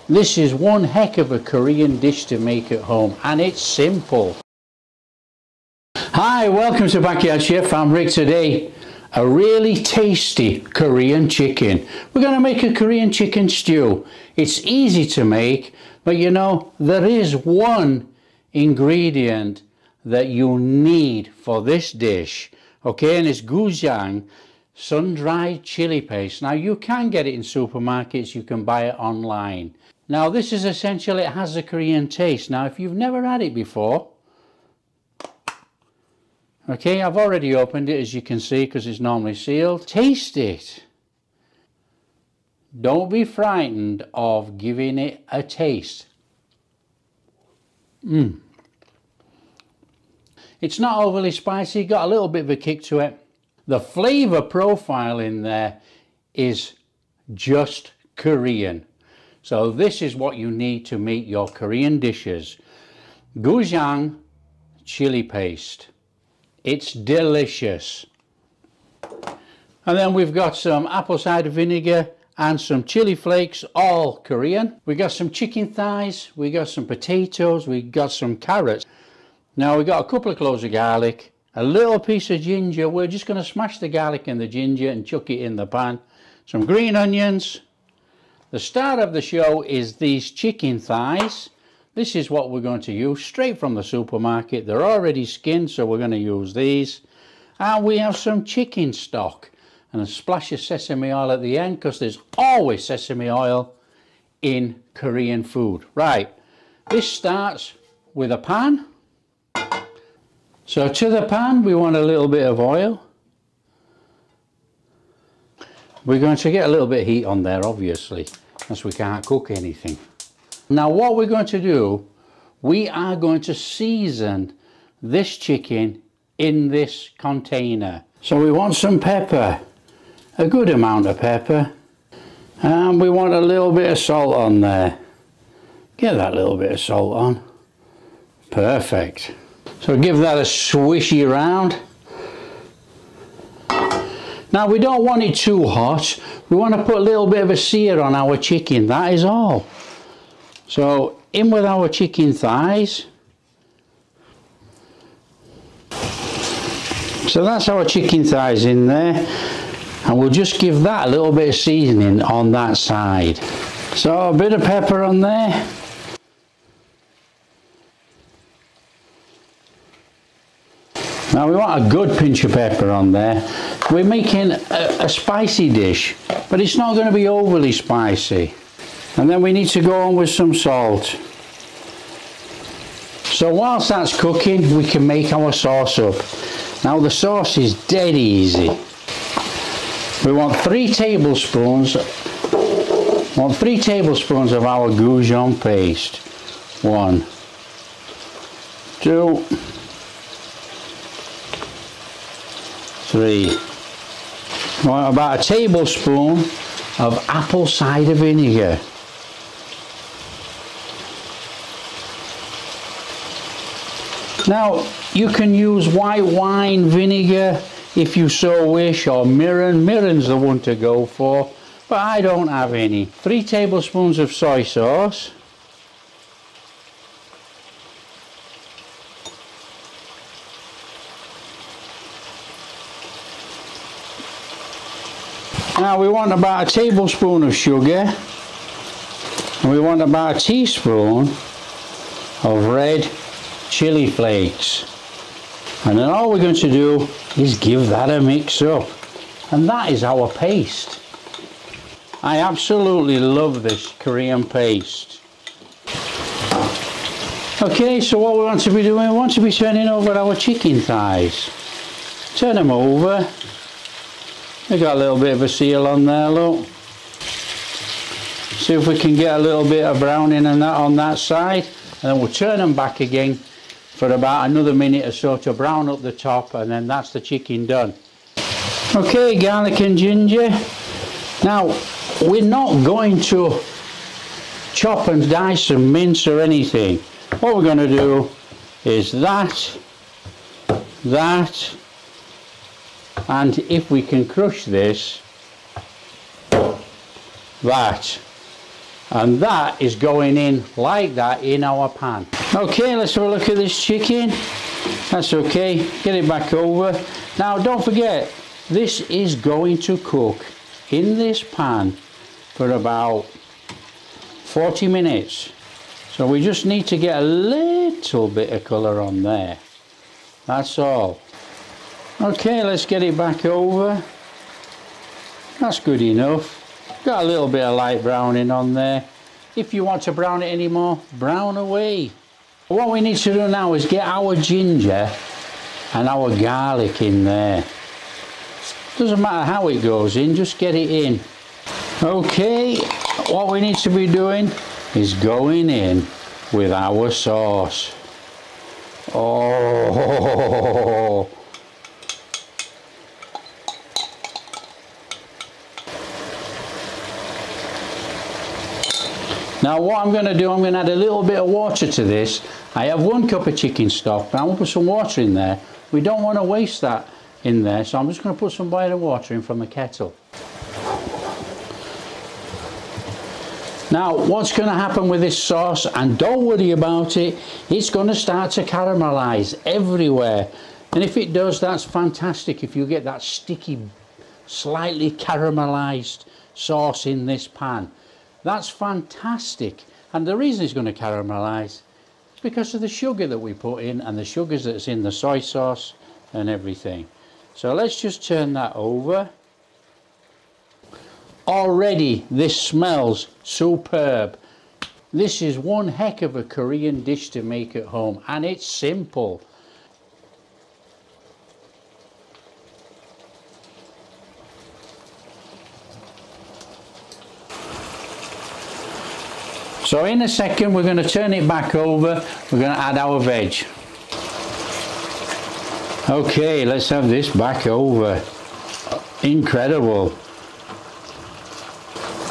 This is one heck of a Korean dish to make at home, and it's simple. Hi, welcome to Backyard Chef. I'm Rick. Today, a really tasty Korean chicken. We're going to make a Korean chicken stew. It's easy to make, but you know, there is one ingredient that you need for this dish, okay, and it's gochujang, sun-dried chili paste. Now you can get it in supermarkets, you can buy it online. Now this is essential, it has a Korean taste. Now if you've never had it before, okay, I've already opened it as you can see because it's normally sealed. Taste it. Don't be frightened of giving it a taste. It's not overly spicy, got a little bit of a kick to it. The flavour profile in there is just Korean. So this is what you need to make your Korean dishes. Gochujang chili paste. It's delicious. And then we've got some apple cider vinegar and some chili flakes, all Korean. We got some chicken thighs, we got some potatoes, we got some carrots. Now we've got a couple of cloves of garlic, a little piece of ginger. We're just going to smash the garlic and the ginger and chuck it in the pan. Some green onions. The star of the show is these chicken thighs. This is what we're going to use straight from the supermarket. They're already skinned, so we're going to use these. And we have some chicken stock and a splash of sesame oil at the end, because there's always sesame oil in Korean food. Right, this starts with a pan. So to the pan we want a little bit of oil. We're going to get a little bit of heat on there, obviously, as we can't cook anything. Now what we're going to do, we are going to season this chicken in this container. So we want some pepper, a good amount of pepper, and we want a little bit of salt on there. Get that little bit of salt on. Perfect. So give that a swishy round. Now we don't want it too hot. We want to put a little bit of a sear on our chicken, that is all. So in with our chicken thighs. So that's our chicken thighs in there. And we'll just give that a little bit of seasoning on that side. So a bit of pepper on there. Now we want a good pinch of pepper on there. We're making a spicy dish, but it's not going to be overly spicy. And then we need to go on with some salt. So whilst that's cooking, we can make our sauce up. Now the sauce is dead easy. We want 3 tablespoons of our gochujang paste. 1, 2, 3. We want about a tablespoon of apple cider vinegar. Now you can use white wine vinegar if you so wish, or mirin. Mirin's the one to go for, but I don't have any. 3 tablespoons of soy sauce. Now we want about a tablespoon of sugar, and we want about a teaspoon of red chili flakes. And then all we're going to do is give that a mix up. And that is our paste. I absolutely love this Korean paste. Okay, so what we want to be doing, we want to be turning over our chicken thighs. Turn them over. We've got a little bit of a seal on there, look. See if we can get a little bit of browning and that on that side. And then we'll turn them back again for about another minute or so to brown up the top, and then that's the chicken done. Okay, garlic and ginger. Now, we're not going to chop and dice and mince or anything. What we're going to do is that, and if we can crush this, that. And that is going in like that in our pan. Okay, let's have a look at this chicken. That's okay, get it back over. Now don't forget, this is going to cook in this pan for about 40 minutes. So we just need to get a little bit of colour on there. That's all. Okay, let's get it back over. That's good enough. Got a little bit of light browning on there. If you want to brown it anymore, brown away. What we need to do now is get our ginger and our garlic in there. Doesn't matter how it goes in, just get it in. Okay, what we need to be doing is going in with our sauce. Oh! Now what I'm going to do, I'm going to add a little bit of water to this. I have 1 cup of chicken stock, but I'm going to put some water in there. We don't want to waste that in there, so I'm just going to put some boiling water in from the kettle. Now what's going to happen with this sauce, and don't worry about it, it's going to start to caramelise everywhere. And if it does, that's fantastic. If you get that sticky, slightly caramelised sauce in this pan, that's fantastic. And the reason it's going to caramelise is because of the sugar that we put in and the sugars that's in the soy sauce and everything. So let's just turn that over. Already this smells superb. This is one heck of a Korean dish to make at home, and it's simple. So in a second we're going to turn it back over, we're going to add our veg. Okay, let's have this back over. Incredible.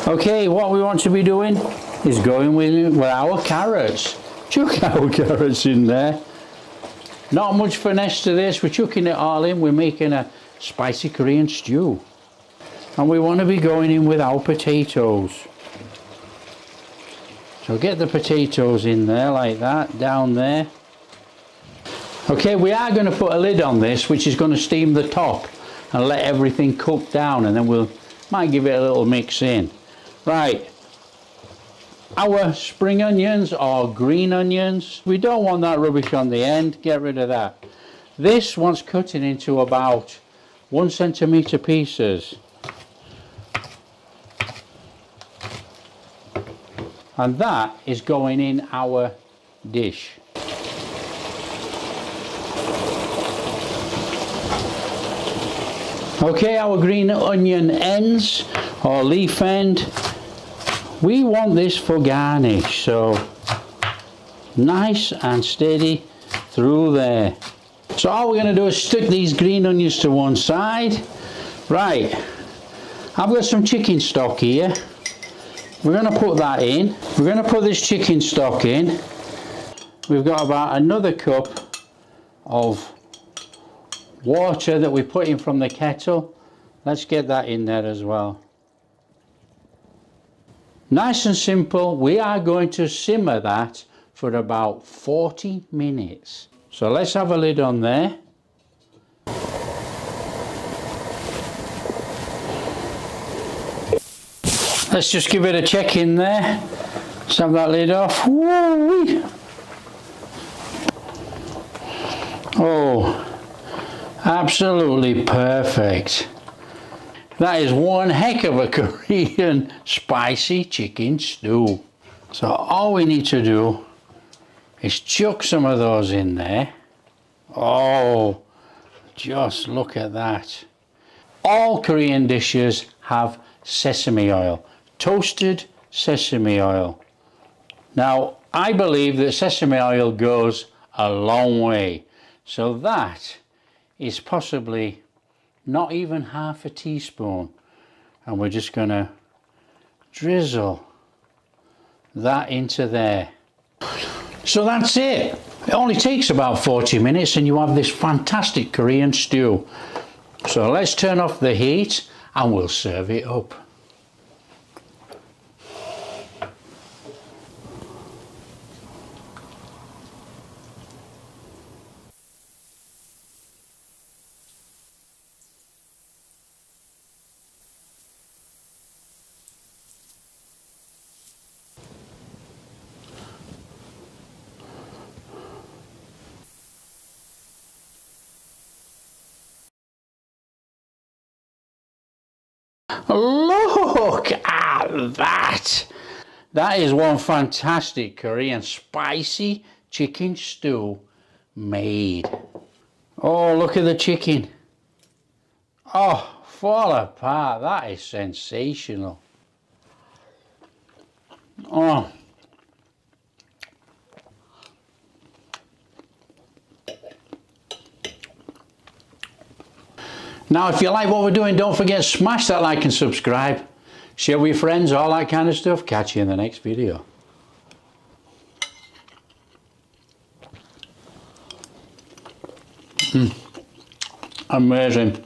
Okay, what we want to be doing is going with our carrots. Chuck our carrots in there. Not much finesse to this, we're chucking it all in, we're making a spicy Korean stew. And we want to be going in with our potatoes. So get the potatoes in there like that, down there. Okay, we are going to put a lid on this, which is going to steam the top and let everything cook down, and then might give it a little mix in. Right, our spring onions or green onions, we don't want that rubbish on the end, get rid of that. This wants cutting into about 1 centimetre pieces. And that is going in our dish. Okay, our green onion ends or leaf end, we want this for garnish, so nice and steady through there. So all we're going to do is stick these green onions to one side. Right, I've got some chicken stock here. We're going to put that in. We're going to put this chicken stock in. We've got about another cup of water that we put in from the kettle. Let's get that in there as well. Nice and simple. We are going to simmer that for about 40 minutes. So let's have a lid on there. Let's just give it a check in there. Let's have that lid off. Woo-wee. Oh, absolutely perfect. That is one heck of a Korean spicy chicken stew. So all we need to do is chuck some of those in there. Oh, just look at that. All Korean dishes have sesame oil. Toasted sesame oil. Now, I believe that sesame oil goes a long way. So that is possibly not even half a teaspoon. And we're just going to drizzle that into there. So that's it. It only takes about 40 minutes and you have this fantastic Korean stew. So let's turn off the heat and we'll serve it up. Look at that! That is one fantastic Korean spicy chicken stew made. Oh, look at the chicken. Oh, fall apart. That is sensational. Oh. Now, if you like what we're doing, don't forget to smash that like and subscribe. Share with your friends, all that kind of stuff. Catch you in the next video. Amazing.